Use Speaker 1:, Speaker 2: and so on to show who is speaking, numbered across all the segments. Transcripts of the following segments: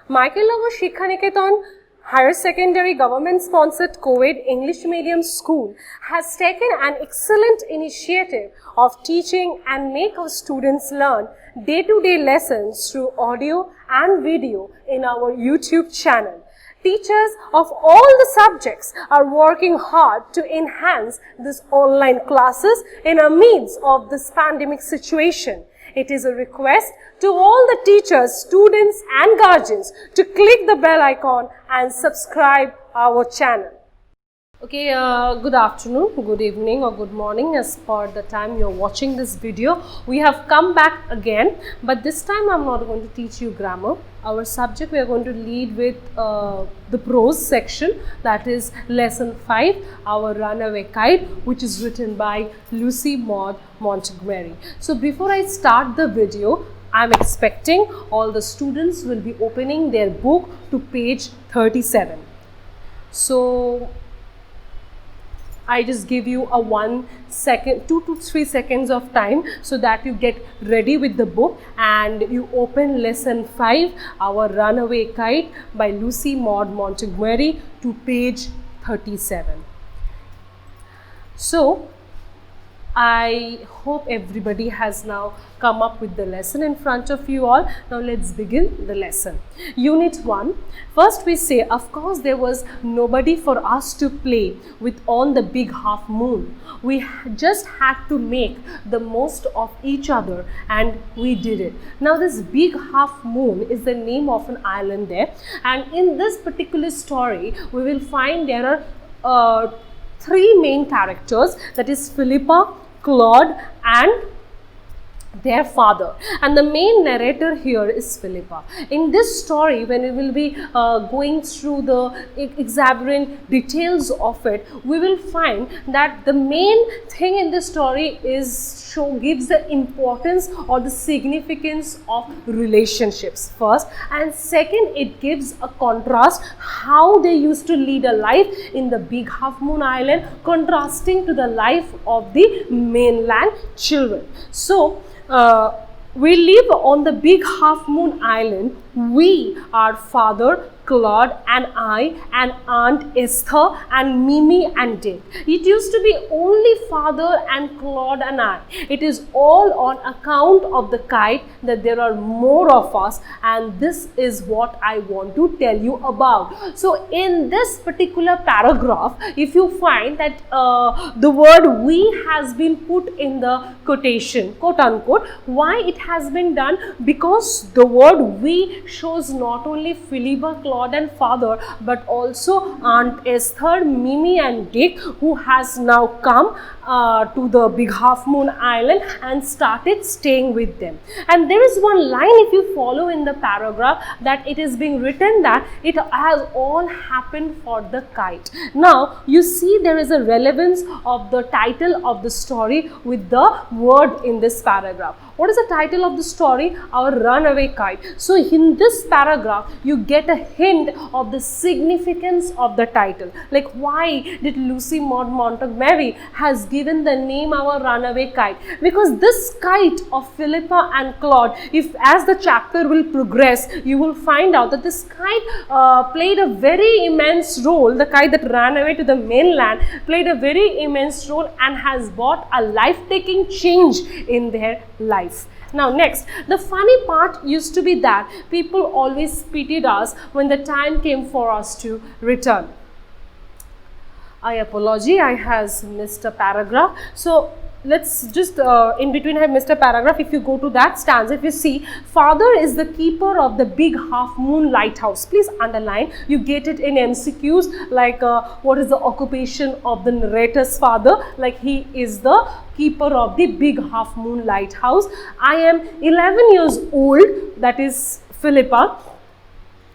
Speaker 1: Michael Shikha Niketan Higher Secondary Government-sponsored co-ed English medium school has taken an excellent initiative of teaching and make our students learn day-to-day lessons through audio and video in our YouTube channel. Teachers of all the subjects are working hard to enhance these online classes in the midst of this pandemic situation. It is a request to all the teachers, students and guardians to click the bell icon and subscribe our channel. Okay, good afternoon, good evening or good morning as per the time you are watching this video. We have come back again, but this time I am not going to teach you grammar. Our subject we are going to lead with the prose section, that is lesson 5, our runaway kite, which is written by Lucy Maud Montgomery. So before I start the video, I am expecting all the students will be opening their book to page 37. So I just give you a 1 second, 2 to 3 seconds of time so that you get ready with the book and you open lesson 5, our runaway kite by Lucy Maud Montgomery, to page 37. So I hope everybody has now come up with the lesson in front of you all. Now let's begin the lesson. Unit 1. First we say, of course there was nobody for us to play with on the big half moon. We just had to make the most of each other and we did it. Now this big half moon is the name of an island there, and in this particular story we will find there are 3 main characters, that is Philippa, Claude and their father, and the main narrator here is Philippa. In this story, when we will be going through the exuberant details of it, we will find that the main thing in this story is gives the importance or the significance of relationships first, and second it gives a contrast how they used to lead a life in the big half moon island contrasting to the life of the mainland children. So we live on the big half moon island. We, our father Claude and I and Aunt Esther and Mimi and Dick. It used to be only father and Claude and I. It is all on account of the kite that there are more of us, and this is what I want to tell you about. So in this particular paragraph, if you find that the word we has been put in the quotation, quote unquote, why it has been done? Because the word we shows not only Philippa, Claude and father, but also Aunt Esther, Mimi and Dick, who has now come to the big half moon island and started staying with them. And there is one line, if you follow in the paragraph, that it is being written that it has all happened for the kite. Now you see there is a relevance of the title of the story with the word in this paragraph. What is the title of the story? Our runaway kite. So in this paragraph you get a hint of the significance of the title, like why did Lucy Maud Montgomery has given the name our runaway kite? Because this kite of Philippa and Claude, if as the chapter will progress, you will find out that this kite played a very immense role. The kite that ran away to the mainland played a very immense role and has brought a life-taking change in their life. Now next, the funny part used to be that people always pitied us when the time came for us to return. I apologize, I has missed a paragraph. So let's just in between I have missed a paragraph. If you go to that stanza, if you see, father is the keeper of the big half moon lighthouse. Please underline, you get it in MCQs, like what is the occupation of the narrator's father, like he is the keeper of the big half moon lighthouse. I am 11 years old, that is Philippa,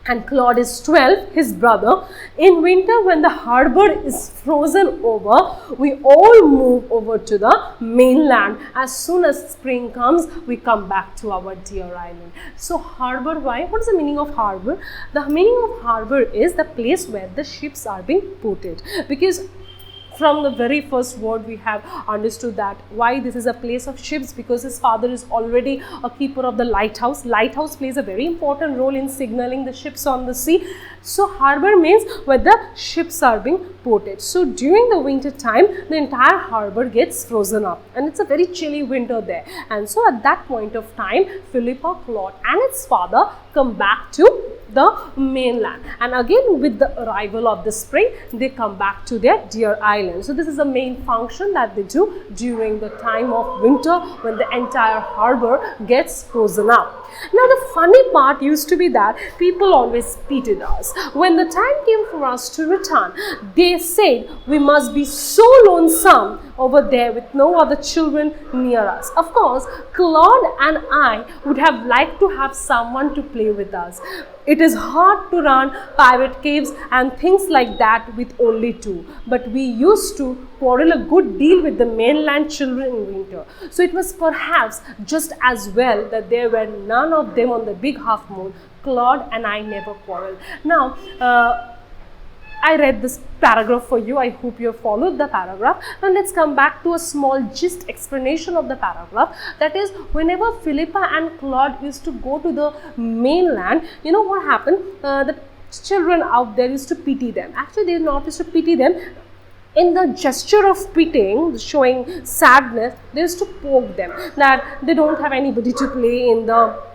Speaker 1: and Claude is 12, his brother. In winter, when the harbor is frozen over, we all move over to the mainland. As soon as spring comes, we come back to our dear island. So harbor, why? What is the meaning of harbor? The meaning of harbor is the place where the ships are being ported. Because From the very first word we have understood that why this is a place of ships, because his father is already a keeper of the lighthouse. Lighthouse plays a very important role in signaling the ships on the sea. So harbor means where the ships are being ported. So during the winter time, the entire harbor gets frozen up and it's a very chilly winter there. And so at that point of time, Philippa, Claude and its father come back to the mainland, and again with the arrival of the spring they come back to their dear island. So this is the main function that they do during the time of winter when the entire harbor gets frozen up. Now the funny part used to be that people always pitied us. When the time came for us to return, they said we must be so lonesome over there with no other children near us. Of course, Claude and I would have liked to have someone to play with us. It is hard to run pirate caves and things like that with only two. But we used to quarrel a good deal with the mainland children in winter. So it was perhaps just as well that there were none of them on the big half moon. Claude and I never quarreled. Now, I read this paragraph for you. I hope you have followed the paragraph. Now let's come back to a small gist explanation of the paragraph. That is, whenever Philippa and Claude used to go to the mainland, you know what happened? The children out there used to pity them. Actually, they not used to pity them. In the gesture of pitying, showing sadness, they used to poke them that they don't have anybody to play in the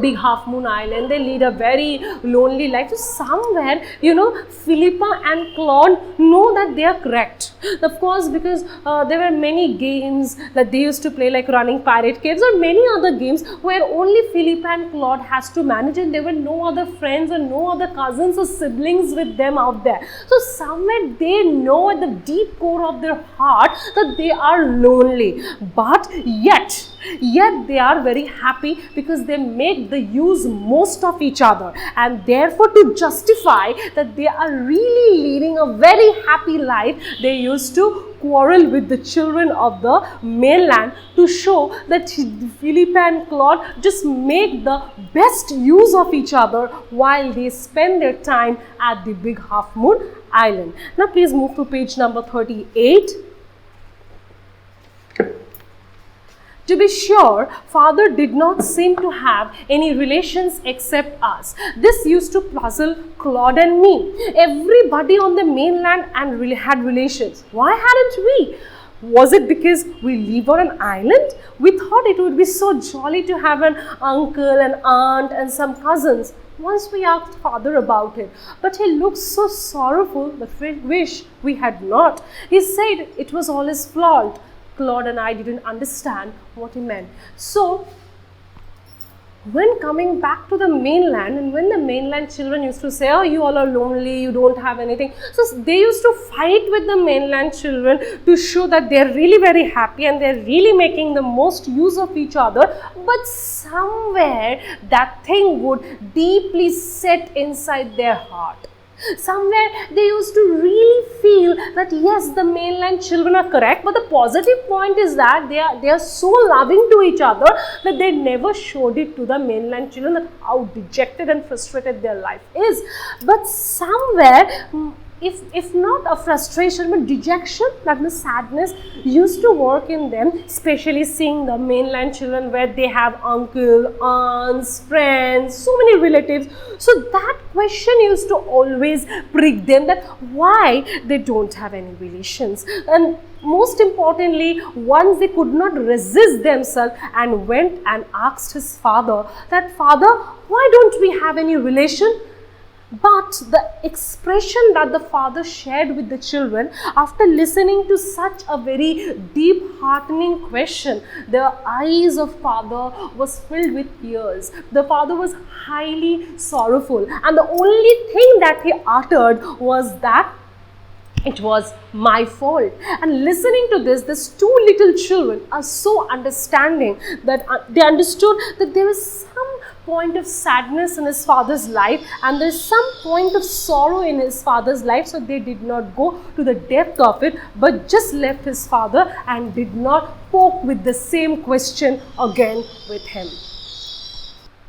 Speaker 1: big half moon island. They lead a very lonely life. So somewhere, you know, Philippa and Claude know that they are correct. Of course, because there were many games that they used to play, like running pirate caves or many other games where only Philippa and Claude has to manage, and there were no other friends or no other cousins or siblings with them out there. So somewhere they know at the deep core of their heart that they are lonely, but yet they are very happy because they make the use most of each other, and therefore to justify that they are really leading a very happy life, they used to quarrel with the children of the mainland to show that Philippa and Claude just make the best use of each other while they spend their time at the big half moon island. Now please move to page number 38. To be sure, father did not seem to have any relations except us. This used to puzzle Claude and me. Everybody on the mainland and really had relations. Why hadn't we? Was it because we live on an island? We thought it would be so jolly to have an uncle, an aunt and some cousins. Once we asked father about it, but he looked so sorrowful that we wish we had not. He said it was all his fault. Claude and I didn't understand what he meant. So, when coming back to the mainland, and when the mainland children used to say, oh, you all are lonely, you don't have anything. So, they used to fight with the mainland children to show that they are really very happy and they are really making the most use of each other. But somewhere that thing would deeply set inside their heart. Somewhere they used to really feel that yes, the mainland children are correct, but the positive point is that they are so loving to each other that they never showed it to the mainland children that how dejected and frustrated their life is. But somewhere, if not a frustration but dejection, that means sadness, used to work in them, especially seeing the mainland children where they have uncle, aunts, friends, so many relatives. So that question used to always prick them, that why they don't have any relations. And most importantly, once they could not resist themselves and went and asked his father that, Father, why don't we have any relation? But the expression that the father shared with the children after listening to such a very deep heartening question, the eyes of father was filled with tears. The father was highly sorrowful, and the only thing that he uttered was that it was my fault. And listening to this, these two little children are so understanding that they understood that there is some point of sadness in his father's life and there is some point of sorrow in his father's life. So they did not go to the depth of it, but just left his father and did not poke with the same question again with him.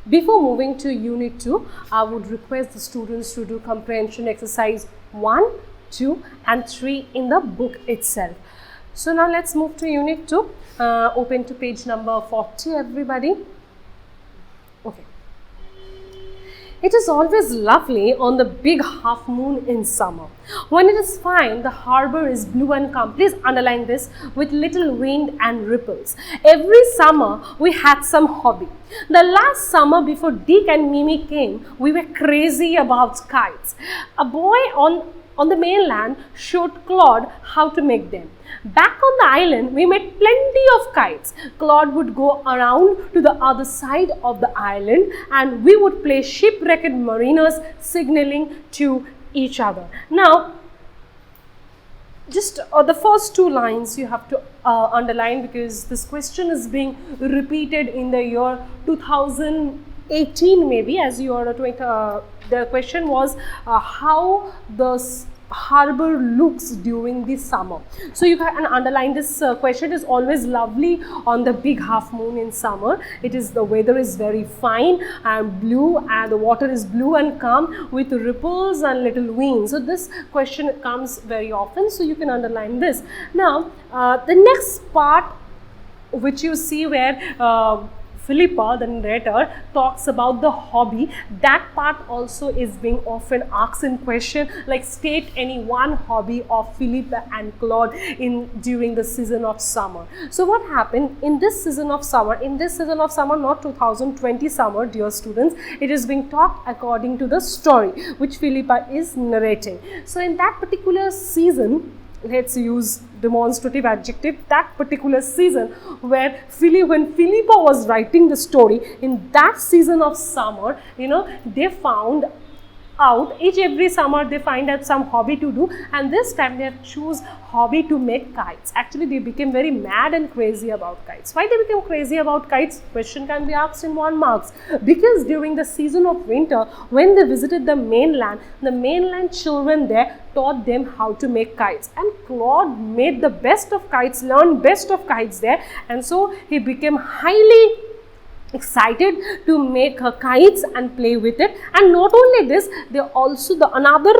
Speaker 1: Before moving to Unit 2, I would request the students to do comprehension exercise 1, 2 and 3 in the book itself. So now let's move to unit 2. Open to page number 40, everybody. Okay. It is always lovely on the big half moon in summer. When it is fine, the harbor is blue and calm. Please underline this, with little wind and ripples. Every summer, we had some hobby. The last summer before Dick and Mimi came, we were crazy about kites. A boy on the mainland showed Claude how to make them. Back on the island, we made plenty of kites. Claude would go around to the other side of the island and we would play shipwrecked mariners signaling to each other. Now, just the first two lines you have to underline, because this question is being repeated in the year 2018 maybe, as you are the question was how the harbor looks during the summer. So you can underline this question. It is always lovely on the big half moon in summer. The weather is very fine and blue, and the water is blue and calm with ripples and little wind. So this question comes very often, so you can underline this. Now the next part which you see where Philippa, the narrator, talks about the hobby. That part also is being often asked in question, like state any one hobby of Philippa and Claude during the season of summer. So what happened in this season of summer? In this season of summer, not 2020 summer, dear students, it is being talked according to the story which Philippa is narrating. So in that particular season, let's use demonstrative adjective, that particular season when Philippa was writing the story, in that season of summer, they found out every summer they find out some hobby to do, and this time they have choose hobby to make kites. Actually, they became very mad and crazy about kites. Why they became crazy about kites? Question can be asked in 1 marks. Because during the season of winter, when they visited the mainland children there taught them how to make kites, and Claude made the best of kites, learned best of kites there, and so he became highly excited to make kites and play with it. And not only this, they also another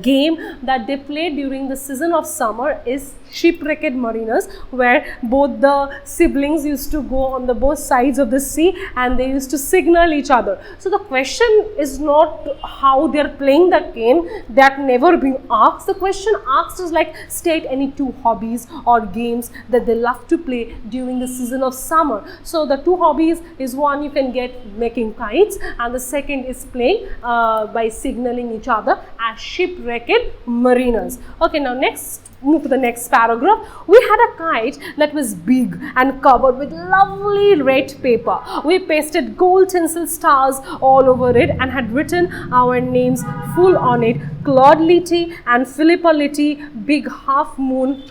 Speaker 1: game that they play during the season of summer is shipwrecked mariners, where both the siblings used to go on the both sides of the sea and they used to signal each other. So the question is not how they are playing the game, that never been asked. The question asked is like, state any two hobbies or games that they love to play during the season of summer. So the two hobbies is, one you can get making kites, and the second is playing by signaling each other as shipwrecked mariners. Okay, now move to the next paragraph. We had a kite that was big and covered with lovely red paper. We pasted gold tinsel stars all over it and had written our names full on it: Claude Litty and Philippa Litty, Big Half Moon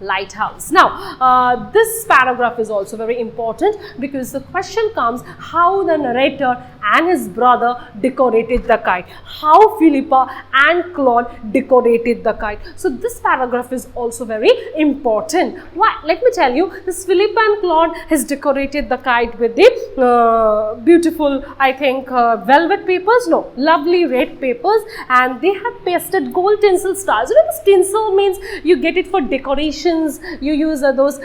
Speaker 1: Lighthouse. Now, this paragraph is also very important because the question comes how the narrator and his brother decorated the kite, how Philippa and Claude decorated the kite. So this paragraph is also very important. Why? Let me tell you, this Philippa and Claude has decorated the kite with the beautiful, I think, velvet papers, no, lovely red papers, and they have pasted gold tinsel stars. You know, this tinsel means you get it for decoration. You use those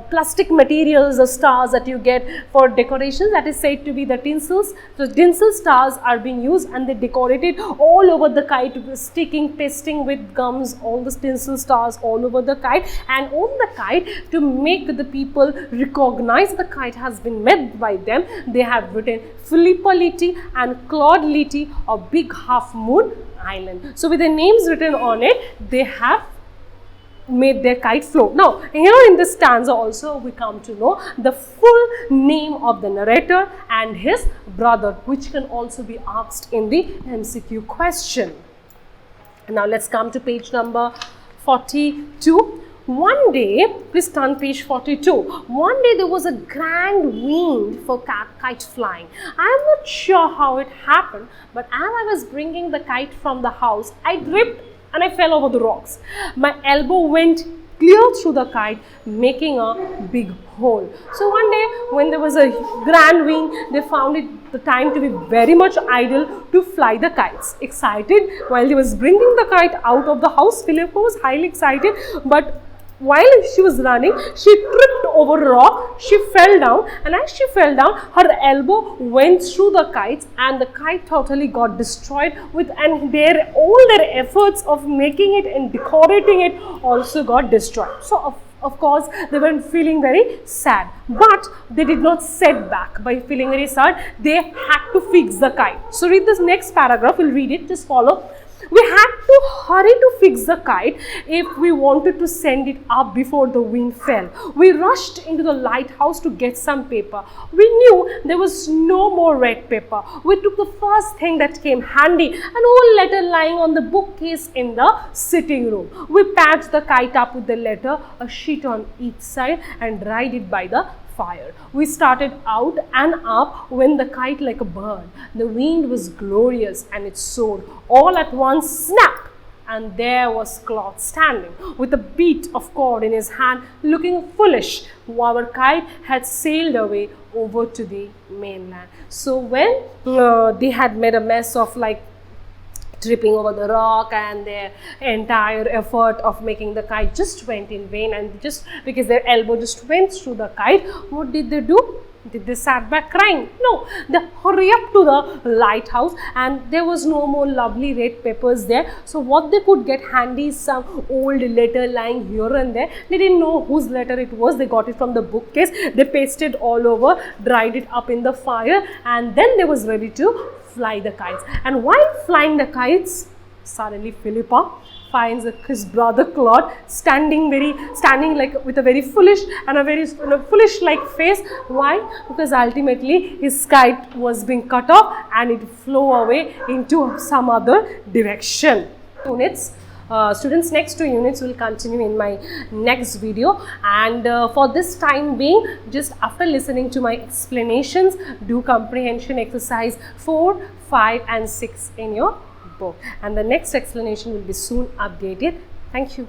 Speaker 1: plastic materials, the stars that you get for decorations, that is said to be the tinsels. So tinsel stars are being used and they decorated all over the kite, sticking, pasting with gums, all the tinsel stars all over the kite, and on the kite, to make the people recognize the kite has been made by them, they have written Philippa Litty and Claude Litty of Big Half Moon Island. So with the names written on it, they have made their kite float. Now, here in this stanza also we come to know the full name of the narrator and his brother, which can also be asked in the MCQ question. Now, let's come to page number 42. One day, please turn page 42. One day there was a grand wind for kite flying. I am not sure how it happened, but as I was bringing the kite from the house, I tripped and I fell over the rocks. My elbow went clear through the kite, making a big hole. So one day when there was a grand wind, they found it the time to be very much idle to fly the kites. Excited, while he was bringing the kite out of the house, Philippa was highly excited, but while she was running, she tripped over a rock, she fell down, and as she fell down, her elbow went through the kites and the kite totally got destroyed and all their efforts of making it and decorating it also got destroyed. So of course, they were feeling very sad, but they did not set back by feeling very sad. They had to fix the kite. So read this next paragraph, we'll read it, just follow. We had to hurry to fix the kite if we wanted to send it up before the wind fell. We rushed into the lighthouse to get some paper. We knew there was no more red paper. We took the first thing that came handy, an old letter lying on the bookcase in the sitting room. We patched the kite up with the letter, a sheet on each side, and dried it by the fire. We started out and up when the kite like a bird. The wind was glorious and it soared. All at once, snap! And there was Claude standing with a bead of cord in his hand, looking foolish. Our kite had sailed away over to the mainland. So when they had made a mess of like tripping over the rock, and their entire effort of making the kite just went in vain, and just because their elbow just went through the kite, what did they do? Did they sat back crying? No, they hurry up to the lighthouse, and there was no more lovely red peppers there. So what they could get handy is some old letter lying here and there. They didn't know whose letter it was. They got it from the bookcase. They pasted all over, dried it up in the fire, and then they was ready to fly the kites. And while flying the kites, suddenly Philippa finds his brother Claude standing like with a very foolish and a very foolish like face. Why? Because ultimately his kite was being cut off and it flew away into some other direction. Students, next 2 units will continue in my next video, and for this time being, just after listening to my explanations, do comprehension exercise 4, 5 and 6 in your book, and the next explanation will be soon updated. Thank you.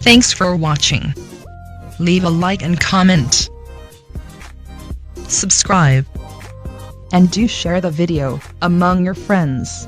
Speaker 2: Thanks for watching. Leave a like and comment. Subscribe. And do share the video among your friends.